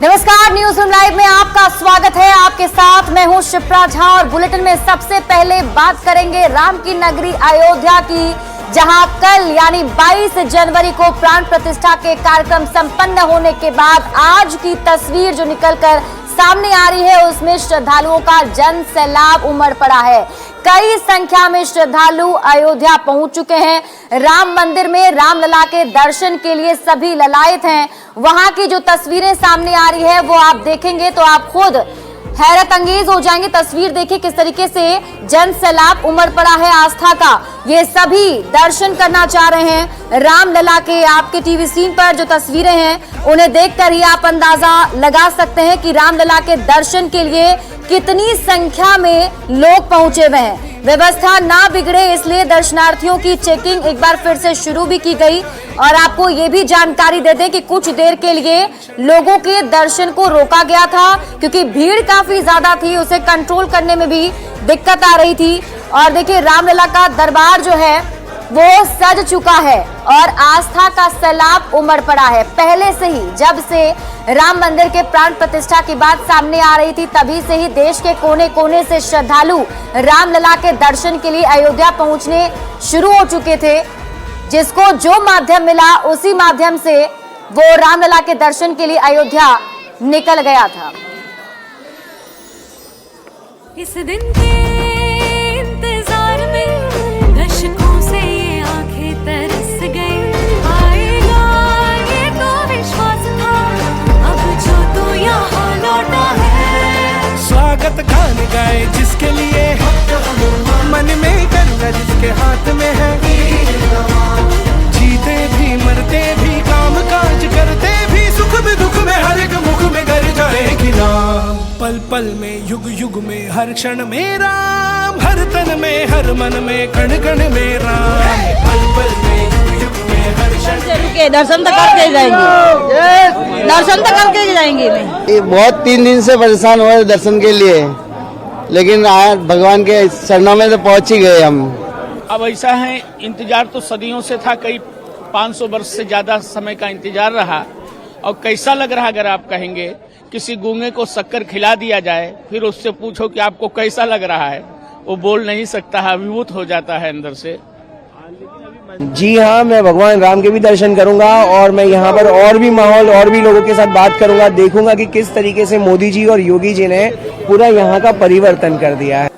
नमस्कार, news room live में आपका स्वागत है। आपके साथ मैं हूं शिप्रा झा और बुलेटिन में सबसे पहले बात करेंगे राम की नगरी अयोध्या की, जहां कल यानी 22 जनवरी को प्राण प्रतिष्ठा के कार्यक्रम संपन्न होने के बाद आज की तस्वीर जो निकलकर सामने आ रही है उसमें श्रद्धालुओं का जन सैलाब उमड़ पड़ा है। कई संख्या में श्रद्धालु अयोध्या पहुंच चुके हैं। राम मंदिर में रामलला के दर्शन के लिए सभी ललायत हैं। वहां की जो तस्वीरें सामने आ रही है वो आप देखेंगे तो आप खुद हैरत अंगेज हो जाएंगे। तस्वीर देखिए किस तरीके से जन सैलाब उमड़ पड़ा है आस्था का। ये सभी दर्शन करना चाह रहे हैं रामलला के। आपके टीवी स्क्रीन पर जो तस्वीरें हैं उन्हें देखकर ही आप अंदाजा लगा सकते हैं कि रामलला के दर्शन के लिए कितनी संख्या में लोग पहुंचे हुए हैं। व्यवस्था ना बिगड़े इसलिए दर्शनार्थियों की चेकिंग एक बार फिर से शुरू भी की गई। और आपको ये भी जानकारी दे दें कि कुछ देर के लिए लोगों के दर्शन को रोका गया था क्योंकि भीड़ काफी ज्यादा थी, उसे कंट्रोल करने में भी दिक्कत आ रही थी। और देखिए रामलला का दरबार जो है वो सज चुका है और आस्था का सैलाब उमड़ पड़ा है। पहले से ही जब से राम मंदिर के प्राण प्रतिष्ठा की बात सामने आ रही थी तभी से ही देश के कोने कोने से श्रद्धालु रामलला के दर्शन के लिए अयोध्या पहुंचने शुरू हो चुके थे। जिसको जो माध्यम मिला उसी माध्यम से वो रामलला के दर्शन के लिए अयोध्या निकल गया था। इस दिन के इंतजार में दशकों से ये आंखें तरस गई। आएगा ये तो विश्वास था, अब जो तू यहाँ लौटा है। स्वागत गान गाए जिसके लिए मन में गंगा जिसके हाथ में है। जीते भी मरते भी काम काज करते भी सुख में दुख में हर एक मुख में गर जाएगी राम। पल पल में युग युग में हर क्षण में राम, हर तन में हर मन में कण कण में राम। पल पल में युग युग में हर क्षण रुके दर्शन तो करके जाएंगे, दर्शन तो करके जाएंगे। ये बहुत 3 दिन से परेशान हुए दर्शन के लिए, लेकिन आज भगवान के चरणों में तो पहुंच ही गए हम। अब ऐसा है, इंतजार तो सदियों से था, कई 500 वर्ष से ज्यादा समय का इंतजार रहा। और कैसा लग रहा अगर आप कहेंगे किसी गूंगे को शक्कर खिला दिया जाए फिर उससे पूछो कि आपको कैसा लग रहा है, वो बोल नहीं सकता है, अभिभूत हो जाता है अंदर से। जी हाँ, मैं भगवान राम के भी दर्शन करूंगा और मैं यहाँ पर और भी माहौल और भी लोगों के साथ बात करूंगा, देखूंगा कि किस तरीके से मोदी जी और योगी जी ने पूरा यहाँ का परिवर्तन कर दिया है।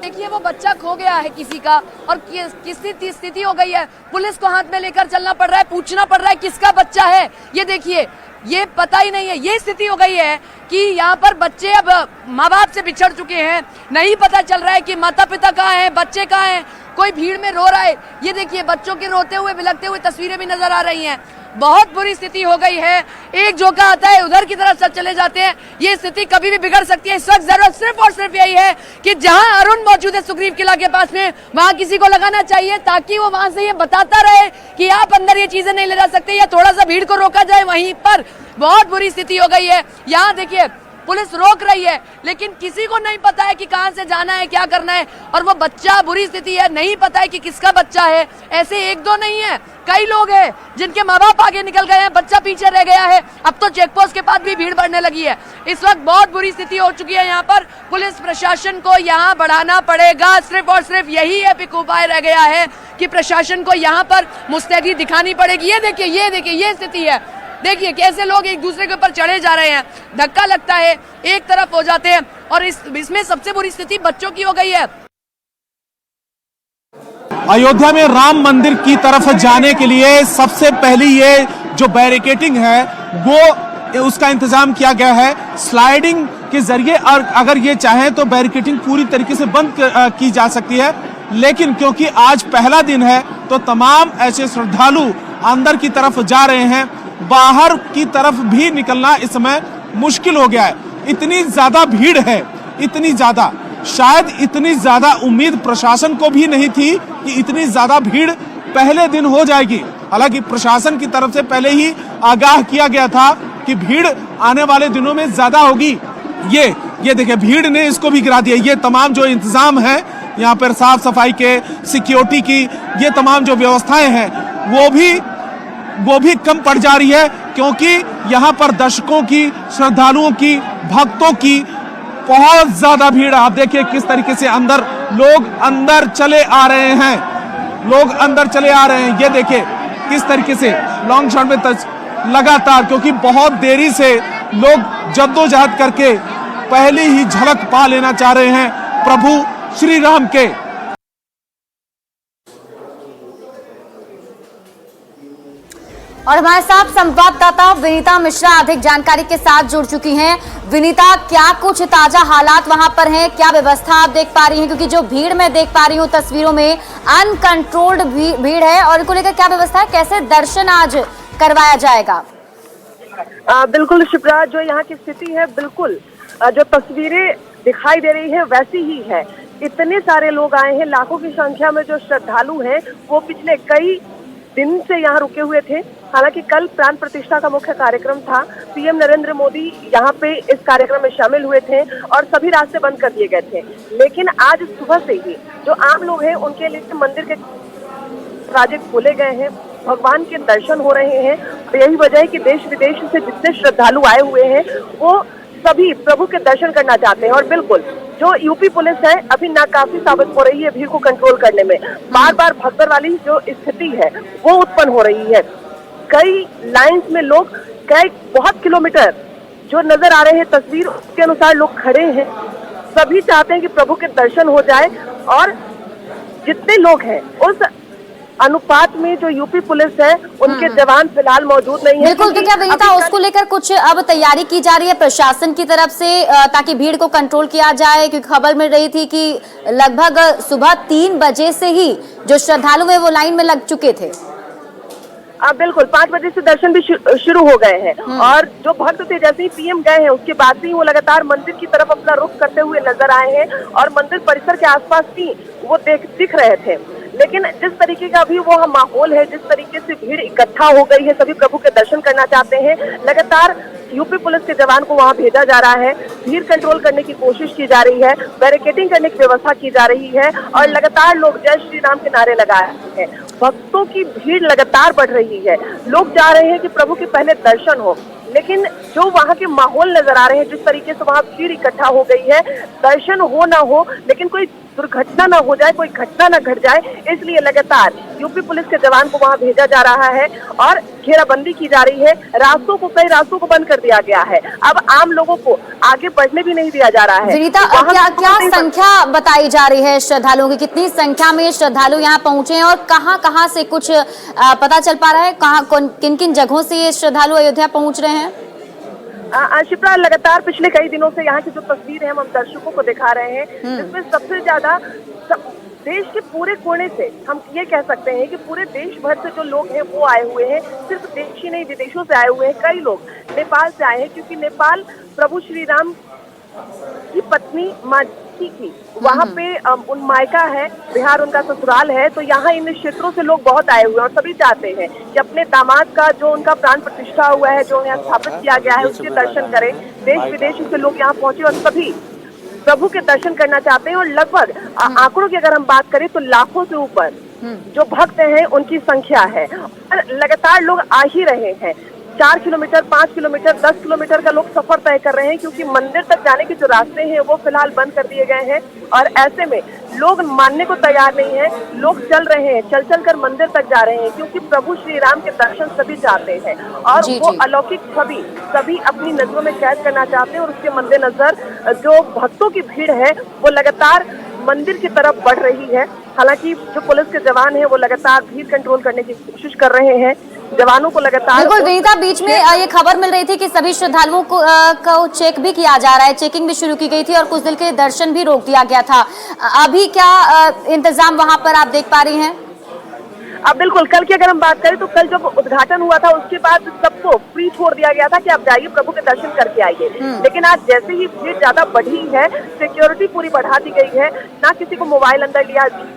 देखिए वो बच्चा खो गया है किसी का और किसी स्थिति हो गई है, पुलिस को हाथ में लेकर चलना पड़ रहा है, पूछना पड़ रहा है किसका बच्चा है। ये देखिए ये पता ही नहीं है। ये स्थिति हो गई है कि यहाँ पर बच्चे अब माँ बाप से बिछड़ चुके हैं, नहीं पता चल रहा है कि माता पिता कहाँ हैं, बच्चे कहाँ हैं। कोई भीड़ में रो रहा है। ये देखिए बच्चों के रोते हुए बिलखते हुए तस्वीरें भी नजर आ रही हैं। बहुत बुरी स्थिति हो गई है। एक झोंका आता है उधर की तरफ सब चले जाते हैं। ये स्थिति कभी भी बिगड़ सकती है। इस वक्त जरूरत सिर्फ और सिर्फ यही है कि जहां अरुण मौजूद है सुग्रीव किला के पास में, वहां किसी को लगाना चाहिए ताकि वो वहां से ये बताता रहे कि आप अंदर ये चीजें नहीं ले जा सकते, या थोड़ा सा भीड़ को रोका जाए वहीं पर। बहुत बुरी स्थिति हो गई है। यहाँ देखिए पुलिस रोक रही है लेकिन किसी को नहीं पता है कि कहां से जाना है, क्या करना है। और वो बच्चा, बुरी स्थिति है, नहीं पता है कि किसका बच्चा है। ऐसे एक दो नहीं है, कई लोग हैं जिनके माँ बाप आगे निकल गए हैं, बच्चा पीछे रह गया है। अब तो चेक पोस्ट के पास भी भीड़ बढ़ने लगी है। इस वक्त बहुत बुरी स्थिति हो चुकी है। यहाँ पर पुलिस प्रशासन को यहाँ बढ़ाना पड़ेगा। सिर्फ और सिर्फ यही एक उपाय रह गया है कि प्रशासन को यहाँ पर मुस्तैदी दिखानी पड़ेगी। ये देखिए ये स्थिति है। देखिए कैसे लोग एक दूसरे के ऊपर चढ़े जा रहे हैं, धक्का लगता है, एक तरफ हो जाते हैं। और इसमें सबसे बुरी स्थिति बच्चों की हो गई है। अयोध्या में राम मंदिर की तरफ जाने के लिए सबसे पहली ये जो बैरिकेडिंग है वो उसका इंतजाम किया गया है स्लाइडिंग के जरिए। और अगर ये चाहें तो बैरिकेडिंग पूरी तरीके से बंद की जा सकती है, लेकिन क्योंकि आज पहला दिन है तो तमाम ऐसे श्रद्धालु अंदर की तरफ जा रहे हैं। बाहर की तरफ भी निकलना इस समय मुश्किल हो गया है। इतनी ज्यादा भीड़ है, इतनी ज्यादा, शायद इतनी ज्यादा उम्मीद प्रशासन को भी नहीं थी कि इतनी ज्यादा भीड़ पहले दिन हो जाएगी। हालांकि प्रशासन की तरफ से पहले ही आगाह किया गया था कि भीड़ आने वाले दिनों में ज्यादा होगी। ये देखिए भीड़ ने इसको भी गिरा दिया। ये तमाम जो इंतजाम है यहाँ पर साफ सफाई के, सिक्योरिटी की, ये तमाम जो व्यवस्थाएं हैं वो भी वो भी कम पड़ जा रही है, क्योंकि यहाँ पर दर्शकों की, श्रद्धालुओं की, भक्तों की बहुत ज्यादा भीड़। आप देखिए किस तरीके से लोग अंदर चले आ रहे हैं, लोग अंदर चले आ रहे हैं। ये देखिए किस तरीके से लॉन्ग शॉट में लगातार, क्योंकि बहुत देरी से लोग जद्दोजहद करके पहली ही झलक पा लेना चाह रहे हैं प्रभु श्री राम के। और हमारे साथ संवाददाता विनीता मिश्रा अधिक जानकारी के साथ जुड़ चुकी हैं। विनीता, क्या कुछ ताजा हालात वहां पर हैं, क्या व्यवस्था आप देख पा रही हैं? क्योंकि जो भीड़ मैं देख पा रही हूं तस्वीरों में, अनकंट्रोल्ड भीड़ है, और इनको लेकर क्या व्यवस्था है, कैसे दर्शन आज करवाया जाएगा? बिल्कुल शिप्रा, जो यहाँ की स्थिति है, बिल्कुल जो तस्वीरें दिखाई दे रही है वैसी ही है। इतने सारे लोग आए हैं, लाखों की संख्या में जो श्रद्धालु हैं वो पिछले कई दिन से यहाँ रुके हुए थे। हालांकि कल प्राण प्रतिष्ठा का मुख्य कार्यक्रम था, पीएम नरेंद्र मोदी यहाँ पे इस कार्यक्रम में शामिल हुए थे और सभी रास्ते बंद कर दिए गए थे। लेकिन आज सुबह से ही जो आम लोग हैं उनके लिए मंदिर के दरवाजे खोले गए हैं, भगवान के दर्शन हो रहे हैं। यही वजह है कि देश विदेश से जितने श्रद्धालु आए हुए हैं वो सभी प्रभु के दर्शन करना चाहते हैं। और बिल्कुल जो यूपी पुलिस है अभी नाकाफी साबित हो रही है भीड़ को कंट्रोल करने में। बार बार भगदड़ वाली जो स्थिति है वो उत्पन्न हो रही है। कई लाइंस में लोग कई बहुत किलोमीटर जो नजर आ रहे हैं तस्वीर उसके अनुसार लोग खड़े हैं। सभी चाहते हैं कि प्रभु के दर्शन हो जाए, और जितने लोग हैं उस अनुपात में जो यूपी पुलिस है उनके जवान फिलहाल मौजूद नहीं है। बिल्कुल, तो क्या विनीता उसको लेकर कुछ अब तैयारी की जा रही है प्रशासन की तरफ से, ताकि भीड़ को कंट्रोल किया जाए? क्योंकि खबर मिल रही थी कि लगभग सुबह 3 बजे से ही जो श्रद्धालु है वो लाइन में लग चुके थे। बिल्कुल 5 बजे से दर्शन भी शुरू हो गए हैं, और जो भक्त थे जैसे ही पीएम गए हैं उसके बाद से ही वो लगातार मंदिर की तरफ अपना रुख करते हुए नजर आए हैं, और मंदिर परिसर के आसपास भी वो दिख रहे थे। लेकिन जिस तरीके का अभी वो माहौल है, जिस तरीके से भीड़ इकट्ठा हो गई है, सभी प्रभु के दर्शन करना चाहते हैं, लगातार यूपी पुलिस के जवान को वहां भेजा जा रहा है, भीड़ कंट्रोल करने की कोशिश की जा रही है, बैरिकेडिंग करने की व्यवस्था की जा रही है, और लगातार लोग जय श्री राम के नारे लगा रहे हैं। भक्तों की भीड़ लगातार बढ़ रही है, लोग चाह रहे हैं कि प्रभु के पहले दर्शन हो। लेकिन जो वहाँ के माहौल नजर आ रहे हैं, जिस तरीके से वहाँ भीड़ इकट्ठा हो गई है, दर्शन हो ना हो लेकिन कोई दुर्घटना ना हो जाए, कोई घटना ना घट जाए, इसलिए लगातार यूपी पुलिस के जवान को वहां भेजा जा रहा है और घेराबंदी की जा रही है। कई रास्तों को बंद कर दिया गया है। अब आम लोगों को आगे बढ़ने भी नहीं दिया जा रहा है। विनीता, क्या संख्या बताई जा रही है श्रद्धालुओं की? कितनी संख्या में श्रद्धालु यहाँ पहुंचे हैं, और कहाँ से कुछ पता चल पा रहा है, किन किन जगहों से ये श्रद्धालु अयोध्या पहुंच रहे हैं? शिप्रा, लगातार पिछले कई दिनों से यहाँ की जो तस्वीर है हम दर्शकों को दिखा रहे हैं, जिसमें सबसे ज्यादा देश के पूरे कोने से हम ये कह सकते हैं कि पूरे देश भर से जो लोग हैं वो आए हुए हैं। सिर्फ देश ही नहीं विदेशों से आए हुए हैं, कई लोग नेपाल से आए हैं, क्योंकि नेपाल प्रभु श्री राम की पत्नी माँ की वहाँ पे उन मायका है, बिहार उनका ससुराल है, तो यहाँ इन क्षेत्रों से लोग बहुत आए हुए हैं, और सभी चाहते हैं कि अपने दामाद का जो उनका प्राण प्रतिष्ठा हुआ है, जो यहाँ स्थापित किया गया है, उसके दर्शन करें। देश विदेश से लोग यहाँ पहुंचे और सभी प्रभु के दर्शन करना चाहते हैं, और लगभग आंकड़ों की अगर हम बात करें तो लाखों से ऊपर जो भक्त हैं उनकी संख्या है, और लगातार लोग आ ही रहे हैं। 4 किलोमीटर, 5 किलोमीटर, 10 किलोमीटर का लोग सफर तय कर रहे हैं, क्योंकि मंदिर तक जाने के जो रास्ते हैं वो फिलहाल बंद कर दिए गए हैं, और ऐसे में लोग मानने को तैयार नहीं है। लोग चल रहे हैं, चल कर मंदिर तक जा रहे हैं, क्योंकि प्रभु श्री राम के दर्शन सभी चाहते हैं, और वो अलौकिक छवि सभी अपनी नजरों में कैद करना चाहते हैं। और उसके मद्देनजर जो भक्तों की भीड़ है वो लगातार मंदिर की तरफ बढ़ रही है। हालांकि जो पुलिस के जवान हैं वो लगातार भीड़ कंट्रोल करने की कोशिश कर रहे हैं, जवानों को लगातार। बिल्कुल विनीता, बीच में ये खबर मिल रही थी कि सभी श्रद्धालुओं को चेक भी किया जा रहा है, चेकिंग भी शुरू की गई थी, और कुछ देर के दर्शन भी रोक दिया गया था। अभी क्या इंतजाम वहां पर आप देख पा रही हैं? अब बिल्कुल, कल की अगर हम बात करें तो कल जब उद्घाटन हुआ था उसके बाद सबको फ्री छोड़ दिया गया था कि आप जाइए प्रभु के दर्शन करके आइए। लेकिन आज जैसे ही भीड़ ज्यादा बढ़ी है, सिक्योरिटी पूरी बढ़ा दी गई है, ना किसी को मोबाइल अंदर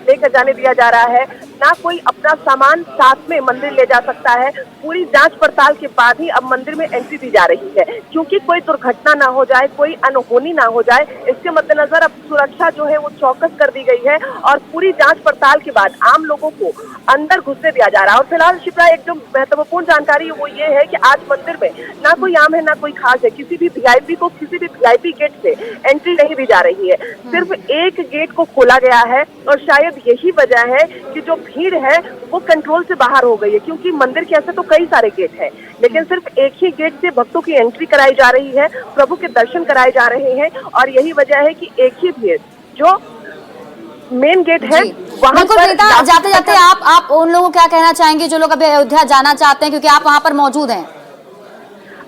लेकर जाने दिया जा रहा है, ना कोई अपना सामान साथ में मंदिर ले जा सकता है। पूरी जांच पड़ताल के बाद ही अब मंदिर में एंट्री दी जा रही है, क्योंकि कोई दुर्घटना ना हो जाए, कोई अनहोनी ना हो जाए। इसके मद्देनजर अब सुरक्षा जो है वो चौकस कर दी गई है और पूरी जांच पड़ताल के बाद आम लोगों को अंदर घुसने दिया जा रहा है। और फिलहाल शिप्रा एक जो महत्वपूर्ण जानकारी है वो ये है कि आज मंदिर में ना कोई आम है ना कोई खास है। किसी भी वीआईपी को किसी भी वीआईपी गेट से एंट्री नहीं दी जा रही है, सिर्फ एक गेट को खोला गया है और शायद यही वजह है कि जो भीड़ है वो कंट्रोल से बाहर हो गई है, क्योंकि मंदिर के ऐसे तो कई सारे गेट हैं, लेकिन सिर्फ एक ही गेट से भक्तों की एंट्री कराई जा रही है, प्रभु के दर्शन कराए जा रहे हैं। और यही वजह है कि एक ही भीड़ जो मेन गेट है वहां पर जाते जाते आप उन लोगों को क्या कहना चाहेंगे जो लोग अभी अयोध्या जाना चाहते हैं, क्योंकि आप वहां पर मौजूद हैं?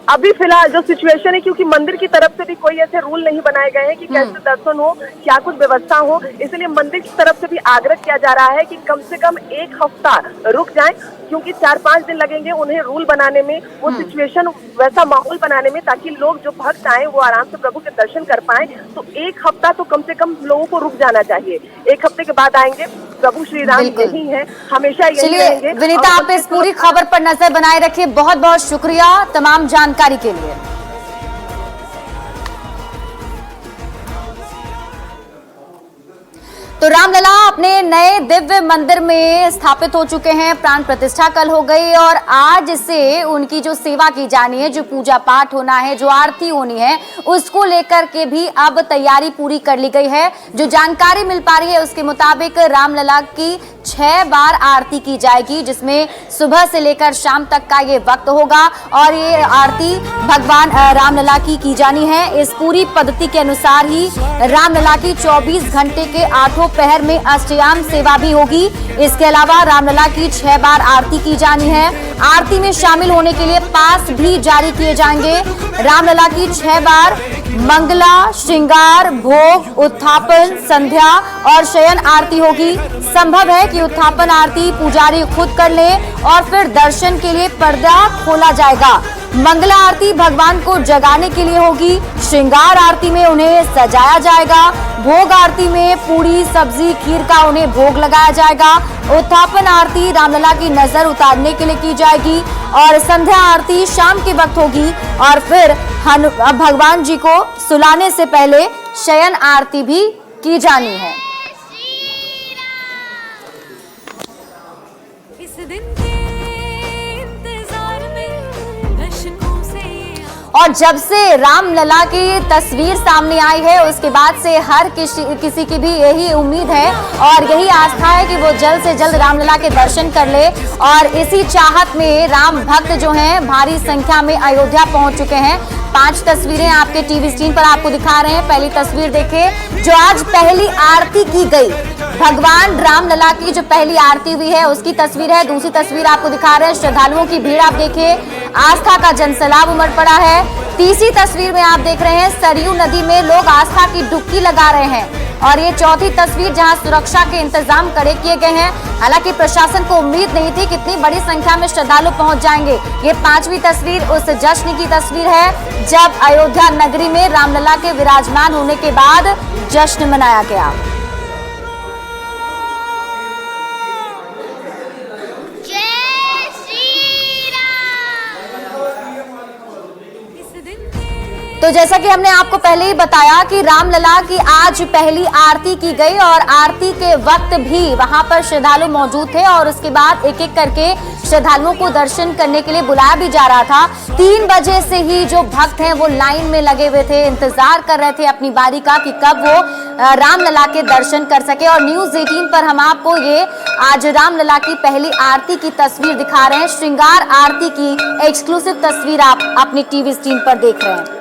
अभी फिलहाल जो सिचुएशन है, क्योंकि मंदिर की तरफ से भी कोई ऐसे रूल नहीं बनाए गए हैं कि कैसे दर्शन हो, क्या कुछ व्यवस्था हो, इसलिए मंदिर की तरफ से भी आग्रह किया जा रहा है कि कम से कम एक हफ्ता रुक जाएं, क्योंकि 4-5 दिन लगेंगे उन्हें रूल बनाने में, वो सिचुएशन वैसा माहौल बनाने में, ताकि लोग जो भक्त आए वो आराम से प्रभु के दर्शन कर पाए। तो एक हफ्ता तो कम से कम लोगों को रुक जाना चाहिए। एक हफ्ते के बाद आएंगे। प्रभु श्री राम यही है, हमेशा यही रहेंगे। विनीता, आप इस पूरी खबर पर नजर बनाए रखिए। बहुत बहुत शुक्रिया तमाम जानकारी के लिए। तो रामलला अपने नए दिव्य मंदिर में स्थापित हो चुके हैं। प्राण प्रतिष्ठा कल हो गई और आज से उनकी जो सेवा की जानी है, जो पूजा पाठ होना है, जो आरती होनी है, उसको लेकर के भी अब तैयारी पूरी कर ली गई है। जो जानकारी मिल पा रही है उसके मुताबिक रामलला की 6 बार आरती की जाएगी, जिसमें सुबह से लेकर शाम तक का ये वक्त होगा और ये आरती भगवान रामलला की जानी है। इस पूरी पद्धति के अनुसार ही रामलला की 24 घंटे के 8 पहर में अष्टयाम सेवा भी होगी। इसके अलावा रामलला की 6 बार आरती की जानी है। आरती में शामिल होने के लिए पास भी जारी किए जाएंगे। रामलला की 6 बार मंगला, श्रृंगार, भोग, उत्थापन, संध्या और शयन आरती होगी। संभव है कि उत्थापन आरती पुजारी खुद कर ले और फिर दर्शन के लिए पर्दा खोला जाएगा। मंगला आरती भगवान को जगाने के लिए होगी। श्रृंगार आरती में उन्हें सजाया जाएगा। भोग आरती में पूरी, सब्जी, खीर का उन्हें भोग लगाया जाएगा। उत्थापन आरती रामलला की नजर उतारने के लिए की जाएगी और संध्या आरती शाम के वक्त होगी और फिर भगवान जी को सुलाने से पहले शयन आरती भी की जानी है। इस दिन के इंतजार में दशकों से और जब से रामलला की तस्वीर सामने आई है उसके बाद से हर किसी की भी यही उम्मीद है और यही आस्था है कि वो जल्द से जल्द रामलला के दर्शन कर ले। और इसी चाहत में राम भक्त जो हैं भारी संख्या में अयोध्या पहुंच चुके हैं। 5 तस्वीरें आपके टीवी स्क्रीन पर आपको दिखा रहे हैं। पहली तस्वीर देखिए, जो आज पहली आरती की गई, भगवान रामलला की जो पहली आरती हुई है उसकी तस्वीर है। दूसरी तस्वीर आपको दिखा रहे हैं, श्रद्धालुओं की भीड़ आप देखिए, आस्था का जनसैलाब उमड़ पड़ा है। तीसरी तस्वीर में आप देख रहे हैं, सरयू नदी में लोग आस्था की डुबकी लगा रहे हैं। और ये चौथी तस्वीर जहां सुरक्षा के इंतजाम कड़े किए गए हैं। हालांकि प्रशासन को उम्मीद नहीं थी कि इतनी बड़ी संख्या में श्रद्धालु पहुंच जाएंगे। ये 5वीं तस्वीर उस जश्न की तस्वीर है जब अयोध्या नगरी में रामलला के विराजमान होने के बाद जश्न मनाया गया। तो जैसा कि हमने आपको पहले ही बताया कि रामलला की आज पहली आरती की गई और आरती के वक्त भी वहां पर श्रद्धालु मौजूद थे और उसके बाद एक एक करके श्रद्धालुओं को दर्शन करने के लिए बुलाया भी जा रहा था। 3 बजे से ही जो भक्त हैं वो लाइन में लगे हुए थे, इंतजार कर रहे थे अपनी बारी का कि कब वो रामलला के दर्शन कर सके। और न्यूज 18 पर हम आपको ये आज रामलला की पहली आरती की तस्वीर दिखा रहे हैं। श्रृंगार आरती की एक्सक्लूसिव तस्वीर आप अपनी टीवी स्क्रीन पर देख रहे हैं।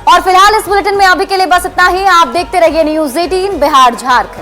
और फिलहाल इस बुलेटिन में अभी के लिए बस इतना ही। आप देखते रहिए न्यूज 18 बिहार झारखंड।